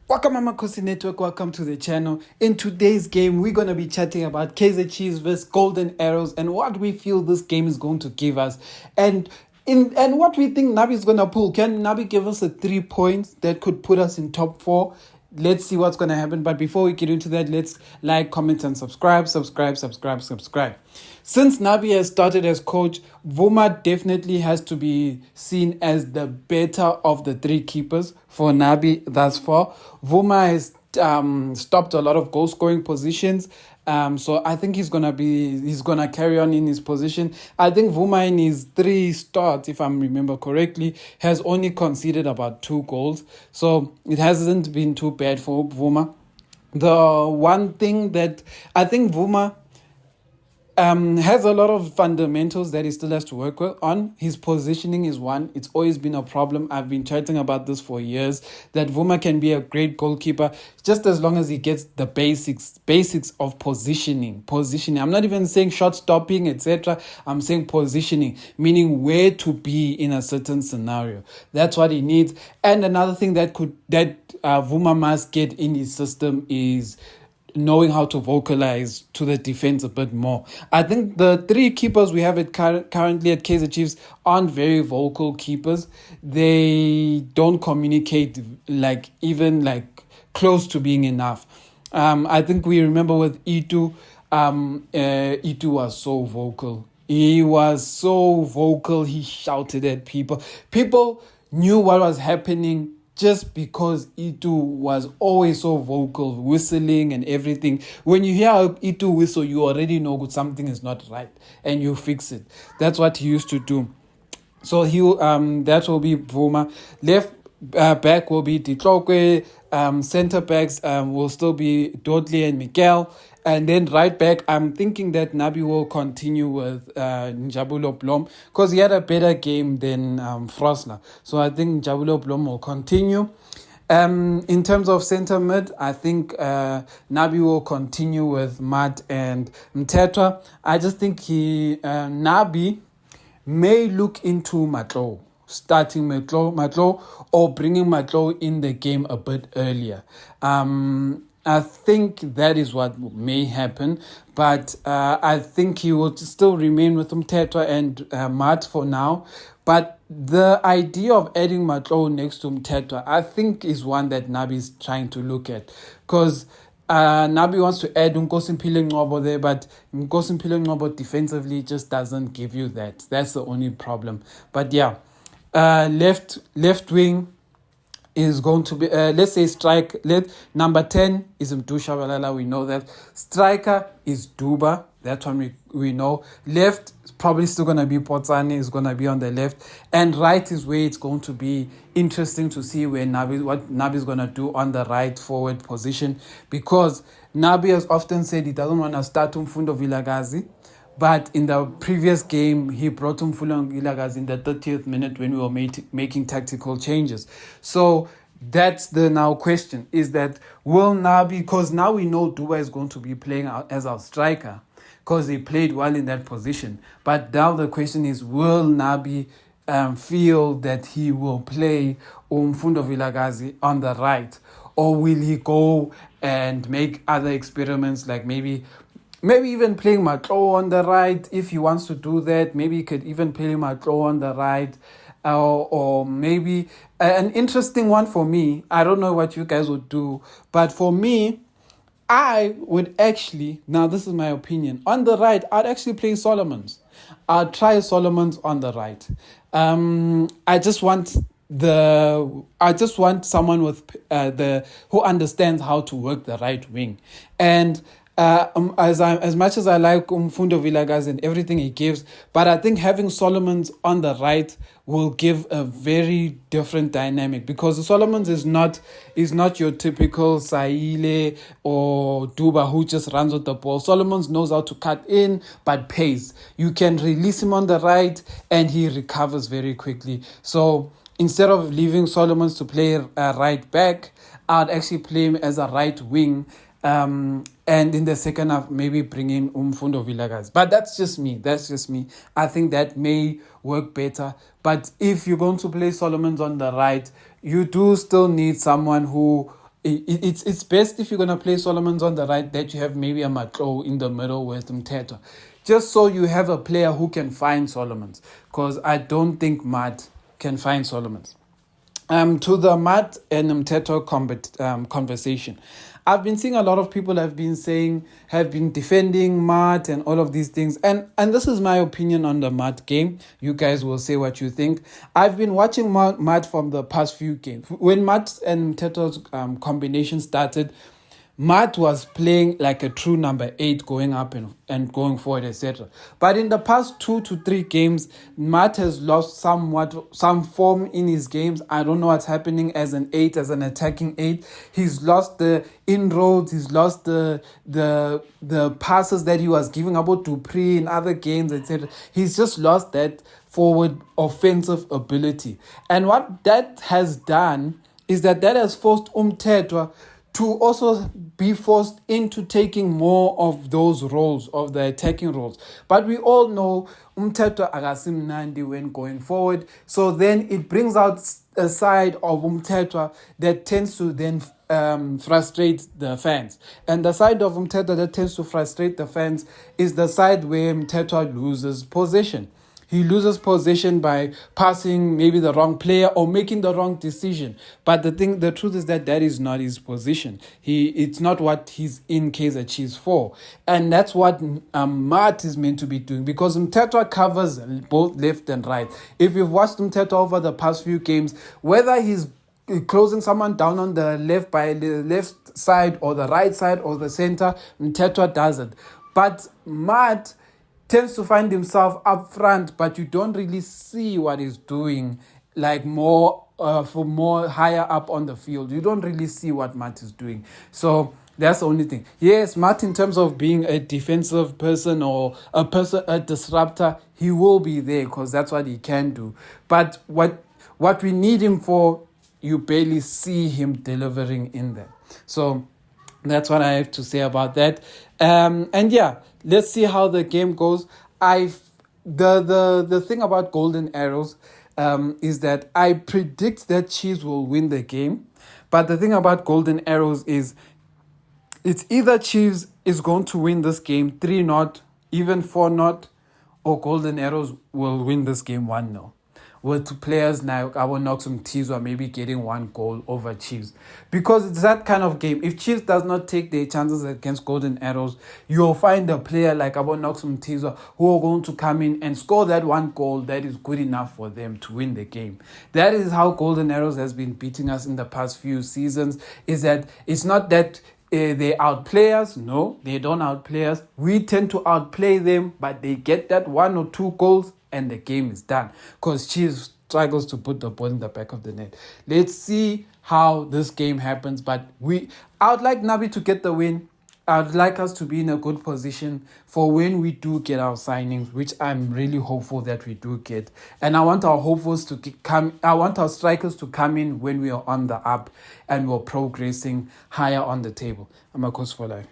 Welcome, Amakhosi Network. Welcome to the channel. In today's game, we're going to be chatting about Kaizer Chiefs versus Golden Arrows and what we feel this game is going to give us. And what we think Nabi is going to pull. Can Nabi give us a 3 points that could put us in top 4? Let's see what's going to happen. But before we get into that, let's like, comment, and subscribe. Since Nabi has started as coach, Vuma definitely has to be seen as the better of the 3 keepers for Nabi thus far. Vuma has stopped a lot of goal scoring positions. So I think he's gonna carry on in his position. I think Vuma in his 3 starts, if I remember correctly, has only conceded about 2 goals. So it hasn't been too bad for Vuma. The one thing that I think Vuma has a lot of fundamentals that he still has to work on. His positioning is one. It's always been a problem. I've been chatting about this for years, that Vuma can be a great goalkeeper just as long as he gets the basics of positioning. I'm not even saying shot stopping, etc. I'm saying positioning, meaning where to be in a certain scenario. That's what he needs. And another thing that Vuma must get in his system is knowing how to vocalize to the defense a bit more. I think the 3 keepers we have currently at Kaizer Chiefs aren't very vocal keepers. They don't communicate even close to being enough. I think we remember with Itu, Itu was so vocal. He was so vocal. He shouted at people. People knew what was happening just because Itu was always so vocal, whistling and everything. When you hear Itu whistle, you already know something is not right and you fix it. That's what he used to do. So that will be Vuma. Left back will be Ditlokwe. Center backs will still be Dudley and Miguel. And then right back, I'm thinking that Nabi will continue with Njabulo Blom because he had a better game than Frosler. So I think Njabulo Blom will continue. In terms of center mid, I think Nabi will continue with Matt and Mtetwa. I just think Nabi may look into Matlou, starting Matlou or bringing Matlou in the game a bit earlier. I think that is what may happen, but I think he will still remain with Mtetwa and Matt for now. But the idea of adding Matlou next to Mtetwa, I think, is one that Nabi is trying to look at, because Nabi wants to add Nkosimpile Ngcobo there, but Nkosimpile Ngcobo defensively just doesn't give you that. That's the only problem. But yeah, left wing is going to be, let's say number 10 is Mdu Shabalala, we know that. Striker is Duba, that one we know. Left is probably still going to be Potsane, is going to be on the left. And right is where it's going to be interesting to see what Nabi is going to do on the right forward position, because Nabi has often said he doesn't want to start Mfundo Vilakazi. But in the previous game, he brought Mfulo Vilakazi in the 30th minute when we were making tactical changes. So that's the now question, is that will Nabi, because now we know Duba is going to be playing as our striker, because he played well in that position. But now the question is, will Nabi feel that he will play Mfundo Vilakazi on the right? Or will he go and make other experiments, like maybe even playing Matlou on the right? If he wants to do that, maybe he could even play Matlou on the right. Or maybe an interesting one for me, I don't know what you guys would do, but for me, I would actually, now this is my opinion, on the right, I'd actually play Solomons. I'd try Solomons on the right. I just want someone with who understands how to work the right wing. And as much as I like Mfundo Vilakazi and everything he gives, but I think having Solomons on the right will give a very different dynamic, because Solomons is not your typical Saile or Duba who just runs with the ball. Solomons knows how to cut in but pays. You can release him on the right and he recovers very quickly. So instead of leaving Solomons to play right back, I'd actually play him as a right wing. And in the second half, maybe bring in Mfundo Vilakazi. But that's just me. I think that may work better. But if you're going to play Solomons on the right, you do still need someone who it's best if you're gonna play Solomon's on the right that you have maybe a Matlou in the middle with Mteto, just so you have a player who can find Solomon's, because I don't think Matt can find Solomon's. To the Matt and Mteto conversation. I've been seeing a lot of people have been defending Matt and all of these things. And this is my opinion on the Matt game. You guys will say what you think. I've been watching Matt from the past few games. When Matt and Mteto's combination started, Matt was playing like a true number 8, going up and going forward, etc. But in the past 2 to 3 games, Matt has lost some form in his games. I don't know what's happening as an 8, as an attacking 8. He's lost the inroads. He's lost the passes that he was giving about Dupree in other games, etc. He's just lost that forward offensive ability. And what that has done is that has forced Mteto to also be forced into taking more of those roles, of the attacking roles. But we all know Mteto agasim Nandi when going forward. So then it brings out a side of Mteto that tends to then frustrate the fans. And the side of Mteto that tends to frustrate the fans is the side where Mteto loses possession. He loses possession by passing maybe the wrong player or making the wrong decision. But the truth is that is not his position. It's not what he's in Kaizer Chiefs for. And that's what Matt is meant to be doing, because Mteto covers both left and right. If you've watched Mteto over the past few games, whether he's closing someone down on the left by the left side or the right side or the center, Mteto does it. But Matt tends to find himself up front, but you don't really see what he's doing, like more higher up on the field. You don't really see what Matt is doing. So that's the only thing. Yes, Matt, in terms of being a defensive person or a disruptor, he will be there because that's what he can do. But what we need him for, you barely see him delivering in there. So that's what I have to say about that. And yeah, let's see how the game goes. The thing about golden arrows is that I predict that Chiefs will win the game. But the thing about golden arrows is it's either Chiefs is going to win this game 3-0, even 4-0, or golden arrows will win this game 1-0. With players like Amakhosi Tizwa maybe getting 1 goal over Chiefs. Because it's that kind of game. If Chiefs does not take their chances against Golden Arrows, you'll find a player like Amakhosi Tizwa who are going to come in and score that 1 goal that is good enough for them to win the game. That is how Golden Arrows has been beating us in the past few seasons, is that it's not that they outplay us. No, they don't outplay us. We tend to outplay them, but they get that 1 or 2 goals and the game is done, because Chiefs struggles to put the ball in the back of the net. Let's see how this game happens. But I would like Nabi to get the win. I would like us to be in a good position for when we do get our signings, which I'm really hopeful that we do get. And I want our hopefuls to come. I want our strikers to come in when we are on the up and we're progressing higher on the table. Amakhosi for life.